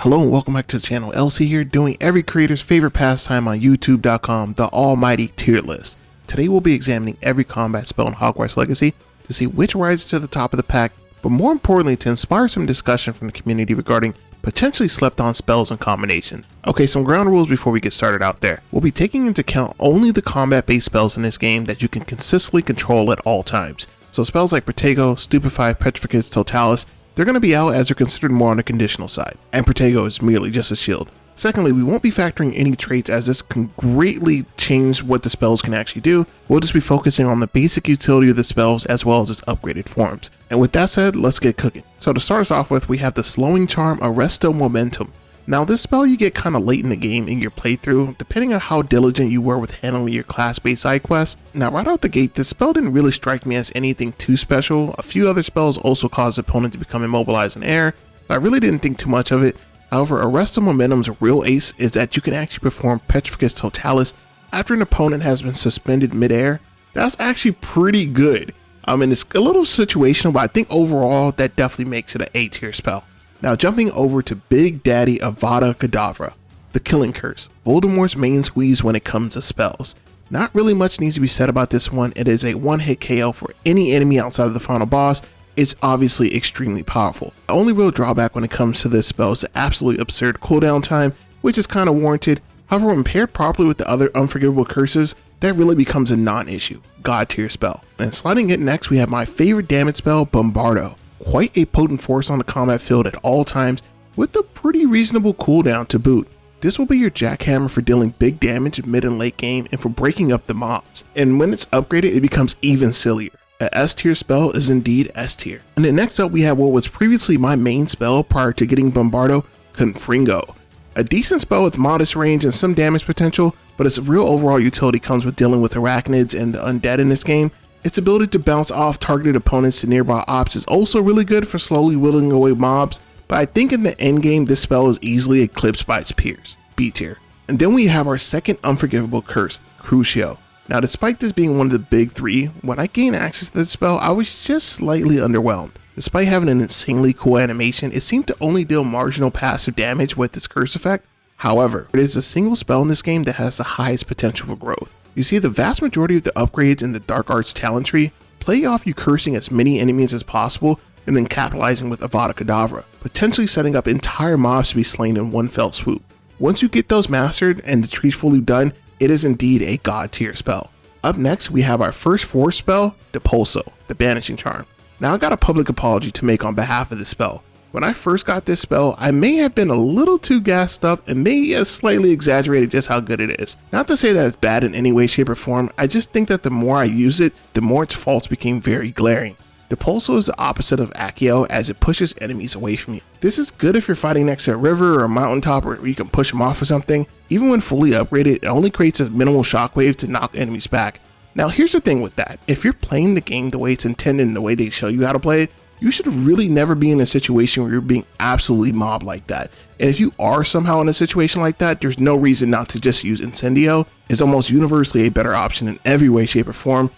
Hello and welcome back to the channel. LC here, doing every creator's favorite pastime on youtube.com, the almighty tier list. Today we'll be examining every combat spell in Hogwarts Legacy to see which rises to the top of the pack, but more importantly to inspire some discussion from the community regarding potentially slept on spells and combinations. Okay, some ground rules before we get started out there. We'll be taking into account only the combat based spells in this game that you can consistently control at all times. So spells like Protego, Stupefy, Petrificus, Totalis, they're going to be out as they're considered more on the conditional side, and Protego is merely just a shield. Secondly, we won't be factoring any traits as this can greatly change what the spells can actually do. We'll just be focusing on the basic utility of the spells as well as its upgraded forms. And with that said, let's get cooking. So to start us off with, we have the slowing charm Arresto Momentum. Now this spell you get kind of late in the game in your playthrough, depending on how diligent you were with handling your class-based side quests. Now right out the gate, this spell didn't really strike me as anything too special. A few other spells also cause the opponent to become immobilized in air, but I really didn't think too much of it. However, Arresto Momentum's real ace is that you can actually perform Petrificus Totalis after an opponent has been suspended midair. That's actually pretty good. And it's a little situational, but I think overall that definitely makes it an A tier spell. Now jumping over to Big Daddy Avada Kedavra, the Killing Curse, Voldemort's main squeeze when it comes to spells. Not really much needs to be said about this one. It is a one-hit KO for any enemy outside of the final boss. It's obviously extremely powerful. The only real drawback when it comes to this spell is the absolutely absurd cooldown time, which is kind of warranted. However, when paired properly with the other unforgivable curses, that really becomes a non-issue. God tier spell. And sliding it next, we have my favorite damage spell, Bombardo. Quite a potent force on the combat field at all times, with a pretty reasonable cooldown to boot. This will be your jackhammer for dealing big damage mid and late game and for breaking up the mobs. And when it's upgraded, it becomes even sillier. A S tier spell is indeed S tier. And then next up we have what was previously my main spell prior to getting Bombardo, Confringo. A decent spell with modest range and some damage potential, but its real overall utility comes with dealing with arachnids and the undead in this game. Its ability to bounce off targeted opponents to nearby ops is also really good for slowly whittling away mobs, but I think in the end game this spell is easily eclipsed by its peers, B tier. And then we have our second unforgivable curse, Crucio. Now despite this being one of the big three, when I gained access to this spell I was just slightly underwhelmed. Despite having an insanely cool animation, it seemed to only deal marginal passive damage with its curse effect. However, it is a single spell in this game that has the highest potential for growth. You see, the vast majority of the upgrades in the Dark Arts talent tree play off you cursing as many enemies as possible and then capitalizing with Avada Kedavra, potentially setting up entire mobs to be slain in one fell swoop. Once you get those mastered and the tree's fully done, it is indeed a god tier spell. Up next, we have our first force spell, Depulso, the banishing charm. Now I got a public apology to make on behalf of this spell. When I first got this spell, I may have been a little too gassed up and may have slightly exaggerated just how good it is. Not to say that it's bad in any way, shape, or form, I just think that the more I use it, the more its faults became very glaring. Depulso is the opposite of Akio as it pushes enemies away from you. This is good if you're fighting next to a river or a mountaintop where you can push them off or something. Even when fully upgraded, it only creates a minimal shockwave to knock enemies back. Now here's the thing with that, if you're playing the game the way it's intended and the way they show you how to play it, you should really never be in a situation where you're being absolutely mobbed like that. And if you are somehow in a situation like that, there's no reason not to just use Incendio. It's almost universally a better option in every way, shape, or form.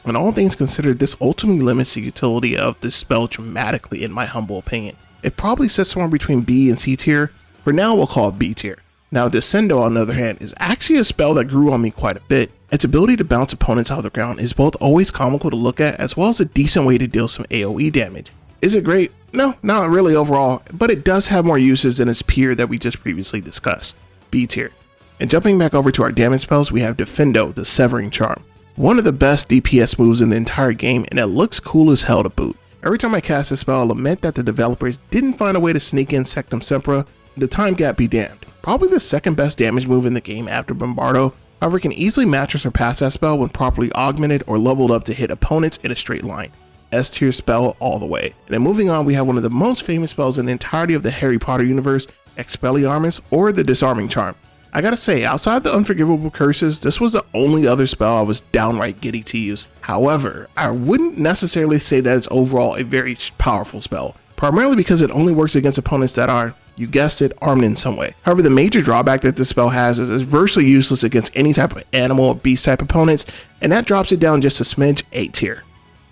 And all things considered, this ultimately limits the utility of this spell dramatically in my humble opinion. It probably sits somewhere between B and C tier. For now, we'll call it B tier. Now Descendo, on the other hand, is actually a spell that grew on me quite a bit. Its ability to bounce opponents out of the ground is both always comical to look at as well as a decent way to deal some AoE damage. Is it great? No, not really overall, but it does have more uses than its peer that we just previously discussed, B tier. And jumping back over to our damage spells, we have Defendo, the Severing Charm. One of the best DPS moves in the entire game, and it looks cool as hell to boot. Every time I cast this spell, I lament that the developers didn't find a way to sneak in Sectum Sempra, the time gap be damned. Probably the second best damage move in the game after Bombardo, however can easily match or surpass that spell when properly augmented or leveled up to hit opponents in a straight line. S tier spell all the way. And then moving on, we have one of the most famous spells in the entirety of the Harry Potter universe, Expelliarmus, or the Disarming Charm. I gotta say, outside the unforgivable curses, this was the only other spell I was downright giddy to use. However, I wouldn't necessarily say that it's overall a very powerful spell, primarily because it only works against opponents that are, you guessed it, armed in some way. However, the major drawback that this spell has is it's virtually useless against any type of animal or beast type opponents, and that drops it down just a smidge, A tier.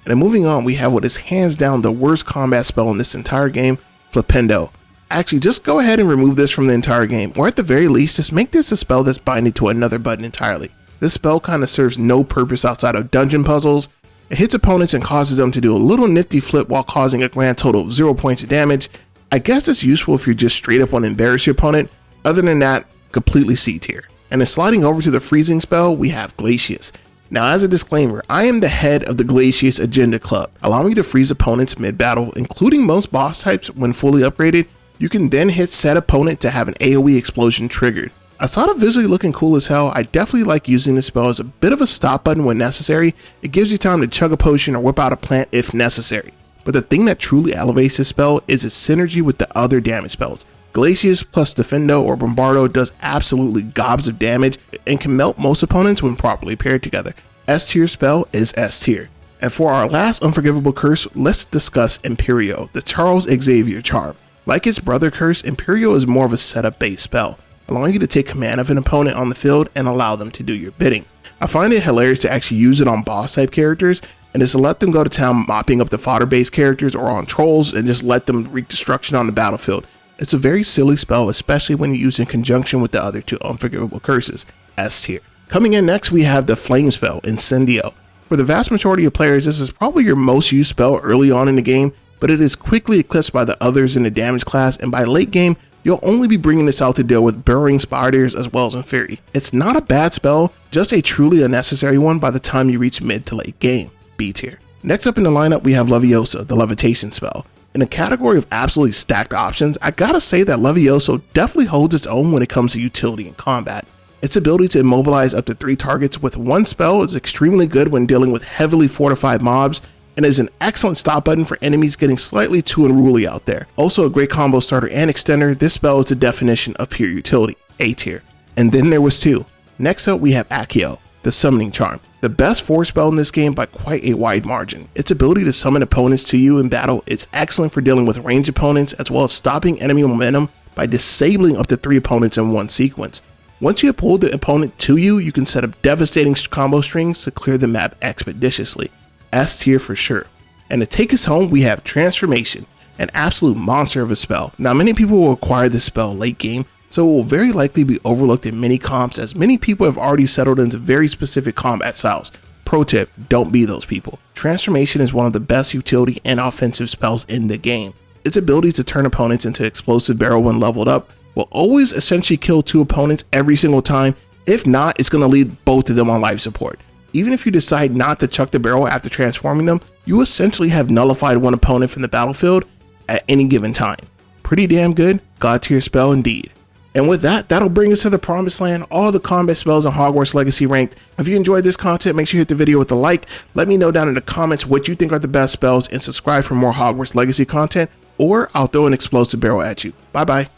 And then moving on, we have what is hands down the worst combat spell in this entire game, Flipendo. Actually, just go ahead and remove this from the entire game, or at the very least, just make this a spell that's binding to another button entirely. This spell kind of serves no purpose outside of dungeon puzzles. It hits opponents and causes them to do a little nifty flip while causing a grand total of 0 points of damage. I guess it's useful if you're just straight up want to embarrass your opponent. Other than that, completely C tier. And then sliding over to the freezing spell, we have Glaciers. Now, as a disclaimer, I am the head of the Glaciers Agenda Club, allowing you to freeze opponents mid-battle, including most boss types when fully upgraded. You can then hit said opponent to have an AoE explosion triggered. Outside of visually looking cool as hell, I definitely like using this spell as a bit of a stop button when necessary. It gives you time to chug a potion or whip out a plant if necessary. But the thing that truly elevates this spell is its synergy with the other damage spells. Glaciers plus defendo or bombardo does absolutely gobs of damage and can melt most opponents when properly paired together. S tier spell is S tier. And for our last unforgivable curse, let's discuss Imperial, the Charles Xavier charm. Like its brother curse, Imperial is more of a setup based spell, allowing you to take command of an opponent on the field and allow them to do your bidding. I find it hilarious to actually use it on boss type characters and just let them go to town mopping up the fodder based characters or on trolls and just let them wreak destruction on the battlefield. It's a very silly spell, especially when you use it in conjunction with the other two unforgivable curses, S tier. Coming in next, we have the flame spell, Incendio. For the vast majority of players, this is probably your most used spell early on in the game, but it is quickly eclipsed by the others in the damage class, and by late game, you'll only be bringing this out to deal with burrowing spiders as well as Inferi. It's not a bad spell, just a truly unnecessary one by the time you reach mid to late game, B tier. Next up in the lineup, we have Leviosa, the levitation spell. In a category of absolutely stacked options, I gotta say that Leviosa definitely holds its own when it comes to utility in combat. Its ability to immobilize up to 3 targets with one spell is extremely good when dealing with heavily fortified mobs, and is an excellent stop button for enemies getting slightly too unruly out there. Also a great combo starter and extender, this spell is the definition of pure utility, A tier. And then there was 2. Next up we have Akio, the summoning charm. The best force spell in this game by quite a wide margin. Its ability to summon opponents to you in battle is excellent for dealing with ranged opponents as well as stopping enemy momentum by disabling up to 3 opponents in one sequence. Once you have pulled the opponent to you, you can set up devastating combo strings to clear the map expeditiously. S tier for sure. And to take us home, we have Transformation, an absolute monster of a spell. Now many people will acquire this spell late game, so it will very likely be overlooked in many comps as many people have already settled into very specific combat styles. Pro tip, don't be those people. Transformation is one of the best utility and offensive spells in the game. Its ability to turn opponents into explosive barrel when leveled up will always essentially kill 2 opponents every single time. If not, it's going to leave both of them on life support. Even if you decide not to chuck the barrel after transforming them, you essentially have nullified one opponent from the battlefield at any given time. Pretty damn good, god tier spell indeed. And with that, that'll bring us to the promised land, all the combat spells in Hogwarts Legacy ranked. If you enjoyed this content, make sure you hit the video with a like, let me know down in the comments what you think are the best spells, and subscribe for more Hogwarts Legacy content, or I'll throw an explosive barrel at you. Bye bye.